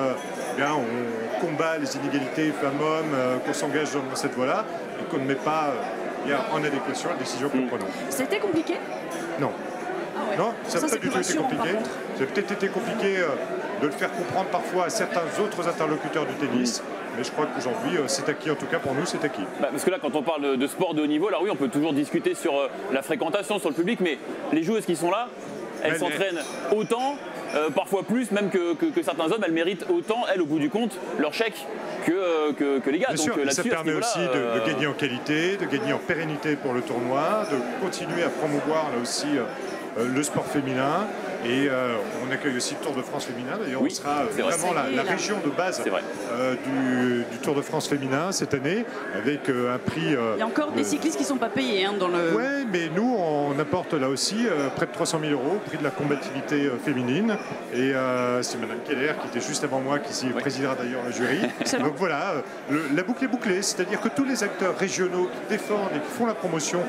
on combat les inégalités femmes-hommes, qu'on s'engage dans cette voie-là et qu'on ne met pas en adéquation la décision que nous prenons. C'était compliqué? Non. Ah ouais. Non, ça n'a pas du tout été compliqué. Ça a peut-être été compliqué de le faire comprendre parfois à certains autres interlocuteurs du tennis. Mais je crois qu'aujourd'hui, c'est acquis, en tout cas pour nous, c'est acquis. Parce que là, quand on parle de sport de haut niveau, alors oui, on peut toujours discuter sur la fréquentation, sur le public, mais les joueuses qui sont là, elles s'entraînent autant, parfois plus, même que certains hommes, elles méritent autant, elles, au bout du compte, leur chèque que les gars. Bien sûr, ça permet aussi de gagner en qualité, de gagner en pérennité pour le tournoi, de continuer à promouvoir là aussi le sport féminin. Et on accueille aussi le Tour de France féminin. D'ailleurs, on sera vraiment la région de base du Tour de France féminin cette année, avec un prix... Il y a encore des cyclistes qui ne sont pas payés dans le... Oui, mais nous, on apporte là aussi près de 300 000 € au prix de la combativité féminine. Et c'est Mme Keller, qui était juste avant moi, qui présidera d'ailleurs le jury. Donc voilà, la boucle est bouclée. C'est-à-dire que tous les acteurs régionaux qui défendent et qui font la promotion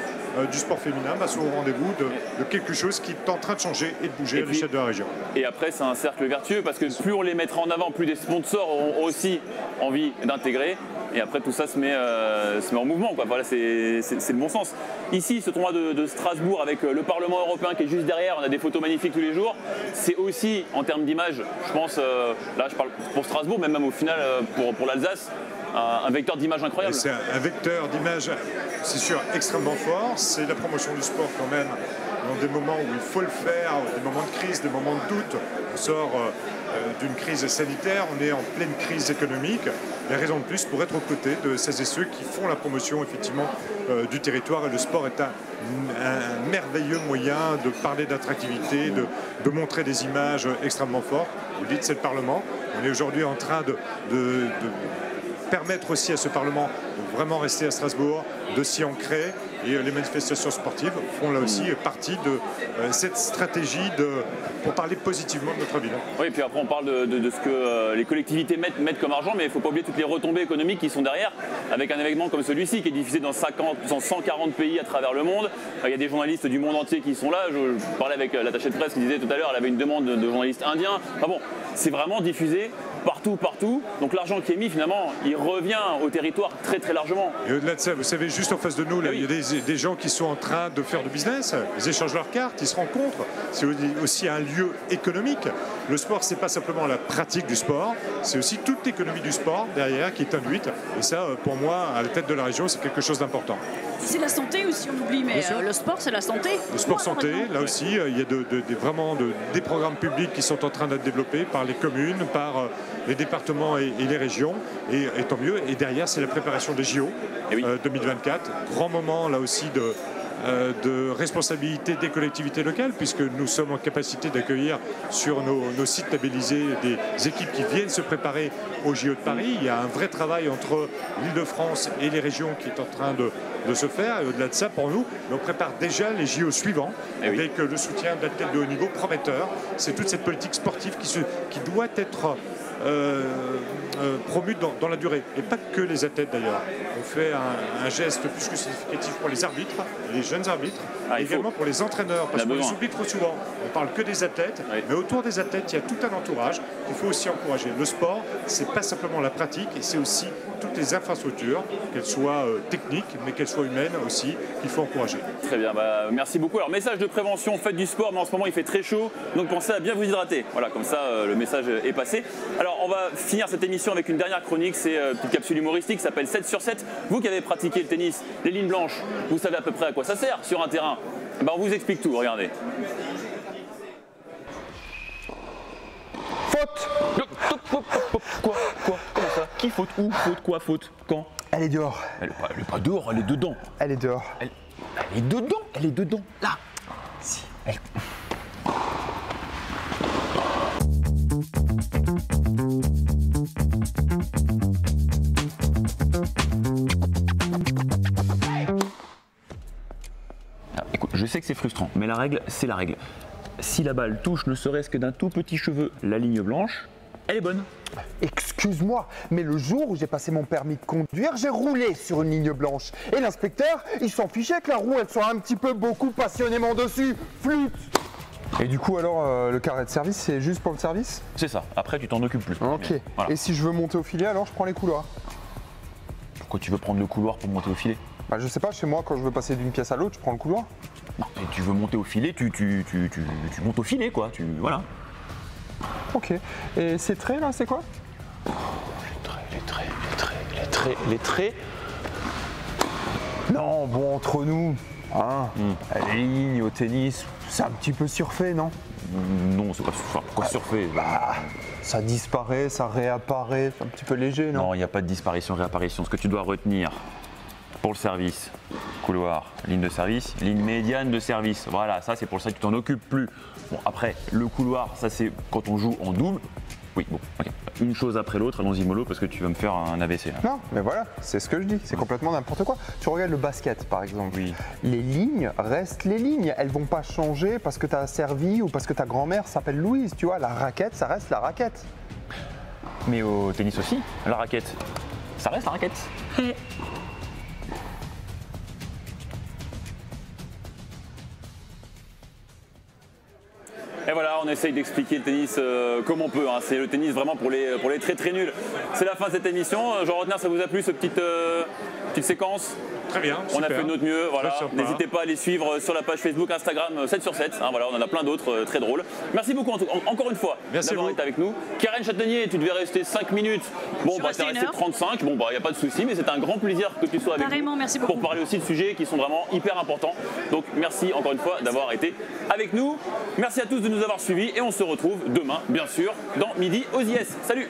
du sport féminin sont au rendez-vous de quelque chose qui est en train de changer et de bouger à l'échelle de la région. Et après, c'est un cercle vertueux parce que plus on les mettra en avant, plus des sponsors auront aussi envie d'intégrer. Et après, tout ça se met en mouvement, quoi. Voilà, c'est le bon sens. Ici, ce tournoi de Strasbourg avec le Parlement européen qui est juste derrière, on a des photos magnifiques tous les jours. C'est aussi, en termes d'image, je pense, là je parle pour Strasbourg, mais même au final pour l'Alsace, un vecteur d'image incroyable. C'est un vecteur d'image, c'est sûr, extrêmement fort. C'est la promotion du sport quand même, dans des moments où il faut le faire, des moments de crise, des moments de doute. On sort d'une crise sanitaire, on est en pleine crise économique. Il y a raison de plus pour être aux côtés de celles et ceux qui font la promotion effectivement du territoire. Et le sport est un merveilleux moyen de parler d'attractivité, de montrer des images extrêmement fortes. Vous dites, c'est le Parlement. On est aujourd'hui en train de permettre aussi à ce Parlement de vraiment rester à Strasbourg, de s'y ancrer. Et les manifestations sportives font là aussi partie de cette stratégie pour parler positivement de notre ville. Oui, et puis après on parle de ce que les collectivités mettent comme argent, mais il ne faut pas oublier toutes les retombées économiques qui sont derrière, avec un événement comme celui-ci qui est diffusé dans 140 pays à travers le monde. Il y a des journalistes du monde entier qui sont là. Je parlais avec l'attachée de presse qui disait tout à l'heure, elle avait une demande de journalistes indiens. Enfin bon, c'est vraiment diffusé partout. Donc l'argent qui est mis, finalement, il revient au territoire très très largement. Et au-delà de ça, vous savez, juste en face de nous, là, il y a des gens qui sont en train de faire du business, ils échangent leurs cartes, ils se rencontrent. C'est aussi un lieu économique. Le sport, c'est pas simplement la pratique du sport, c'est aussi toute l'économie du sport derrière qui est induite. Et ça, pour moi, à la tête de la région, c'est quelque chose d'important. C'est la santé aussi, on oublie, mais le sport, c'est la santé. Le sport santé, là aussi, il y a vraiment des programmes publics qui sont en train d'être développés par les communes, par les départements et les régions, et tant mieux. Et derrière, c'est la préparation des JO 2024. Grand moment, là aussi, de responsabilité des collectivités locales, puisque nous sommes en capacité d'accueillir sur nos sites labellisés des équipes qui viennent se préparer aux JO de Paris. Il y a un vrai travail entre l'Île-de-France et les régions qui est en train de se faire. Et au-delà de ça, pour nous, on prépare déjà les JO suivants avec le soutien d'athlètes de haut niveau prometteurs. C'est toute cette politique sportive qui doit être promue dans la durée. Et pas que les athlètes d'ailleurs. On fait un geste plus que significatif pour les arbitres, les jeunes arbitres, et également pour les entraîneurs, parce qu'on les oublie trop souvent. On parle que des athlètes, mais autour des athlètes, il y a tout un entourage qu'il faut aussi encourager. Le sport, c'est pas simplement la pratique, et c'est aussi toutes les infrastructures, qu'elles soient techniques, mais qu'elles soient humaines aussi, qu'il faut encourager. Très bien, merci beaucoup. Alors, message de prévention, faites du sport, mais en ce moment il fait très chaud, donc pensez à bien vous hydrater. Voilà, comme ça le message est passé. Alors, on va finir cette émission avec une dernière chronique, c'est une petite capsule humoristique, ça s'appelle 7 sur 7. Vous qui avez pratiqué le tennis, les lignes blanches, vous savez à peu près à quoi ça sert sur un terrain. On vous explique tout, regardez. Faute. Quoi? Comment ça? Qui faute? Où? Faute? Quoi? Faute? Quand? Elle est dehors. Elle est pas dehors, elle est dedans. Elle est dehors. Elle est dedans, elle est dedans. Là. Si. Écoute, je sais que c'est frustrant, mais la règle, c'est la règle. Si la balle touche ne serait-ce que d'un tout petit cheveu la ligne blanche, elle est bonne. Excuse-moi, mais le jour où j'ai passé mon permis de conduire, j'ai roulé sur une ligne blanche. Et l'inspecteur, il s'en fichait que la roue, elle soit un petit peu beaucoup passionnément dessus. Flûte. Et du coup, alors, le carnet de service, c'est juste pour le service? C'est ça, après tu t'en occupes plus. Ok. Voilà. Et si je veux monter au filet, alors je prends les couloirs? Pourquoi tu veux prendre le couloir pour monter au filet? Bah je sais pas, chez moi, quand je veux passer d'une pièce à l'autre, je prends le couloir. Non, et tu veux monter au filet, tu montes au filet, quoi. Voilà. Ok. Et ces traits, là, c'est quoi? Les traits. Non, bon, entre nous, hein, les lignes au tennis, c'est un petit peu surfait, non? Non, c'est pas quoi surfait. Ça disparaît, ça réapparaît, c'est un petit peu léger, non? Non, il n'y a pas de disparition, réapparition. Ce que tu dois retenir pour le service, couloir, ligne de service, ligne médiane de service. Voilà, ça c'est pour ça que tu t'en occupes plus. Bon, après, le couloir, ça c'est quand on joue en double. Oui, bon, ok. Une chose après l'autre, allons-y mollo parce que tu vas me faire un AVC. Là. Non, mais voilà, c'est ce que je dis, c'est complètement n'importe quoi. Tu regardes le basket par exemple, oui. Les lignes restent les lignes, elles vont pas changer parce que tu as servi ou parce que ta grand-mère s'appelle Louise, tu vois, la raquette, ça reste la raquette. Mais au tennis aussi, la raquette, ça reste la raquette. Et voilà, on essaye d'expliquer le tennis comme on peut. Hein. C'est le tennis vraiment pour les très très nuls. C'est la fin de cette émission. Jean Rotner, ça vous a plu, cette petite séquence? Très bien, on super. a fait de notre mieux. Voilà. N'hésitez pas à les suivre sur la page Facebook, Instagram 7 sur 7. Hein, voilà, on en a plein d'autres très drôles. Merci beaucoup encore une fois d'avoir été avec nous. Karen Châtaignier, tu devais rester 5 minutes. Bon, bah, tu es resté 35. Bon, bah, il n'y a pas de souci, mais c'est un grand plaisir que tu sois avec nous. Merci beaucoup. Pour parler aussi de sujets qui sont vraiment hyper importants. Donc, merci encore une fois d'avoir été avec nous. Merci à tous de nous avoir suivis et on se retrouve demain, bien sûr, dans Midi aux IS. Salut!